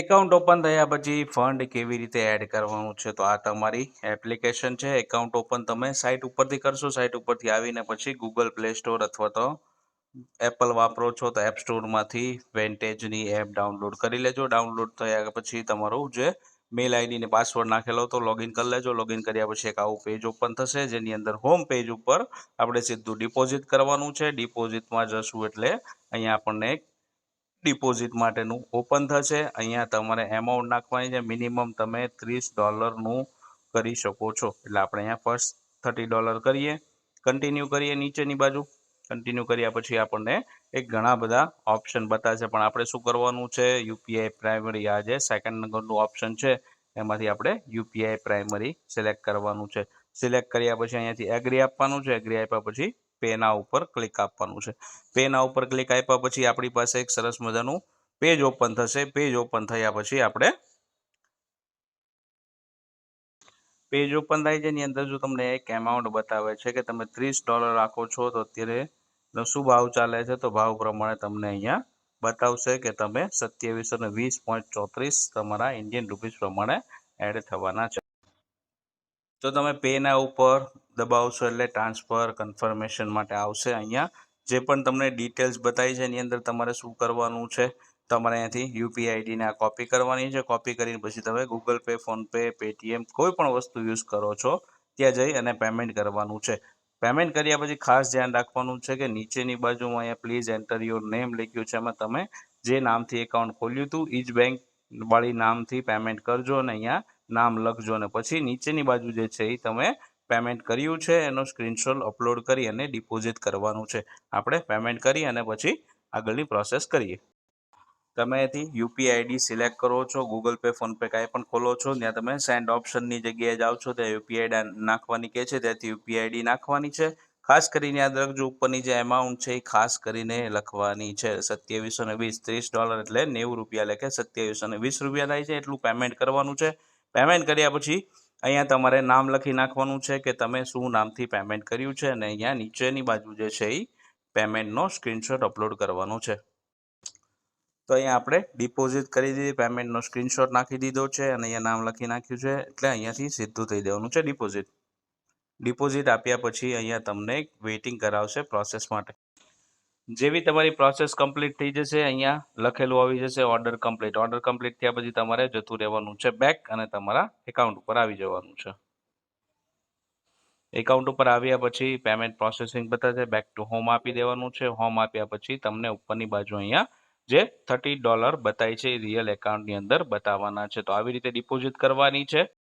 Account open થયા પછી fund કેવી રીતે એડ કરવાનું છે, તો આ તમારી એપ્લિકેશન છે. એકાઉન્ટ ઓપન તમે સાઇટ ઉપરથી કરશો. સાઇટ ઉપરથી આવીને પછી ગૂગલ પ્લે સ્ટોર અથવા તો એપલ વાપરો છો તો એપ સ્ટોરમાંથી વેન્ટેજની એપ ડાઉનલોડ કરી લેજો. ડાઉનલોડ થયા પછી તમારું જે મેલ આઈડી ને પાસવર્ડ નાખેલો તો લોગિન કરી લેજો. લોગિન કર્યા પછી એક આવું પેજ ઓપન થશે, જેની અંદર હોમ પેજ ઉપર આપણે સીધું ડિપોઝિટ કરવાનું છે. ડિપોઝિટમાં જશું એટલે અહીંયા આપણને ડિપોઝિટ માટેનું ઓપન થશે. અહીંયા તમારે એમાઉન્ટ નાખવાની છે. મિનિમમ તમે $30નું કરી શકો છો. એટલે આપણે અહીંયા ફર્સ્ટ $30 કરીએ, કન્ટિન્યુ કરીએ. નીચેની બાજુ કન્ટિન્યુ કર્યા પછી આપણને એક ઘણા બધા ઓપ્શન બતાવશે, પણ આપણે શું કરવાનું છે, યુપીઆઈ પ્રાઇમરી આ જે સેકન્ડ નંબરનું ઓપ્શન છે એમાંથી આપણે યુપીઆઈ પ્રાઇમરી સિલેક્ટ કરવાનું છે. સિલેક્ટ કર્યા પછી અહીંયાથી એગ્રી આપવાનું છે. એગ્રી આપ્યા પછી પેના ઉપર ક્લિક આપવાનું છે. પેના ઉપર ક્લિક આપ્યા પછી આપણી પાસે એક સરસ મજાનું પેજ ઓપન થશે. પેજ ઓપન થયા પછી આપણે પેજ ઓપન થાય છે, એની અંદર જો તમને એક એમાઉન્ટ બતાવે છે કે તમે $30 રાખો છો તો અત્યારે શું ભાવ ચાલે છે, તો ભાવ પ્રમાણે તમને અહીંયા બતાવશે કે તમે 2720.34 તમારા ઇન્ડિયન રૂપીસ પ્રમાણે એડ થવાના છે. તો તમે પેના ઉપર દબાવશો એટલે ટ્રાન્સફર કન્ફર્મેશન માટે આવશે. અહીંયા જે પણ તમને ડિટેલ્સ બતાવી છે એની અંદર તમારે શું કરવાનું છે, તમારે અહીંયાથી યુપીઆઈ આઈડીને આ કોપી કરવાની છે. કોપી કરીને પછી તમે ગૂગલ પે, ફોનપે, પેટીએમ કોઈ પણ વસ્તુ યુઝ કરો છો ત્યાં જઈ અને પેમેન્ટ કરવાનું છે. પેમેન્ટ કર્યા પછી ખાસ ધ્યાન રાખવાનું છે કે નીચેની બાજુમાં અહીંયા પ્લીઝ એન્ટર યોર નેમ લખ્યું છે. એમાં તમે જે નામથી એકાઉન્ટ ખોલ્યું હતું એ જ બેંક વાળી નામથી પેમેન્ટ કરજો અને અહીંયા નામ લખજો અને પછી નીચેની બાજુ જે છે એ તમે પેમેન્ટ કર્યું છે એનો સ્ક્રીનશોટ અપલોડ કરી અને ડિપોઝિટ કરવાનું છે. આપણે પેમેન્ટ કરી અને પછી આગળની પ્રોસેસ કરીએ. તમે અહીંથી યુપીઆઈ આઈડી સિલેક્ટ કરો છો, ગૂગલ પે, ફોનપે કાંઈ પણ ખોલો છો, ત્યાં તમે સેન્ડ ઓપ્શનની જગ્યાએ જાઓ છો, ત્યાં યુપીઆઈ આઈડી નાખવાની કહે છે, ત્યાંથી યુપીઆઈ આઈડી નાખવાની છે. ખાસ કરીને યાદ રાખજો ઉપરની જે એમાઉન્ટ છે એ ખાસ કરીને લખવાની છે. 2720, $30 એટલે ₹90 લેખે 2720 થાય છે. એટલું પેમેન્ટ કરવાનું છે. પેમેન્ટ કર્યા પછી અહીંયા તમારે નામ લખી નાખવાનું છે કે તમે શું નામથી પેમેન્ટ કર્યું છે અને અહીંયા નીચેની બાજુ જે છે એ પેમેન્ટનો સ્ક્રીનશોટ અપલોડ કરવાનો છે. તો અહીંયા આપણે ડિપોઝિટ કરી દીધી, પેમેન્ટનો સ્ક્રીનશોટ નાખી દીધો છે અને અહીંયા નામ લખી નાખ્યું છે એટલે અહીંયાથી સીધું થઈ દેવાનું છે ડિપોઝિટ. ડિપોઝિટ આપ્યા પછી અહીંયા તમને વેઇટિંગ કરાવશે પ્રોસેસ માટે. જેવી તમારી પ્રોસેસ કમ્પ્લીટ થઈ જશે અહીંયા લખેલું આવી જશે ઓર્ડર કમ્પ્લીટ. ઓર્ડર કમ્પ્લીટ થયા પછી તમારે જતું રહેવાનું છે બેક અને તમારા એકાઉન્ટ ઉપર આવી જવાનું છે. એકાઉન્ટ ઉપર આવ્યા પછી પેમેન્ટ પ્રોસેસિંગ બતાવશે. બેક ટુ હોમ આપી દેવાનું છે. હોમ આપ્યા પછી તમને ઉપરની બાજુ અહીંયા જે $30 બતાય છે એ રિયલ એકાઉન્ટની અંદર બતાવવાના છે. તો આવી રીતે ડિપોઝિટ કરવાની છે.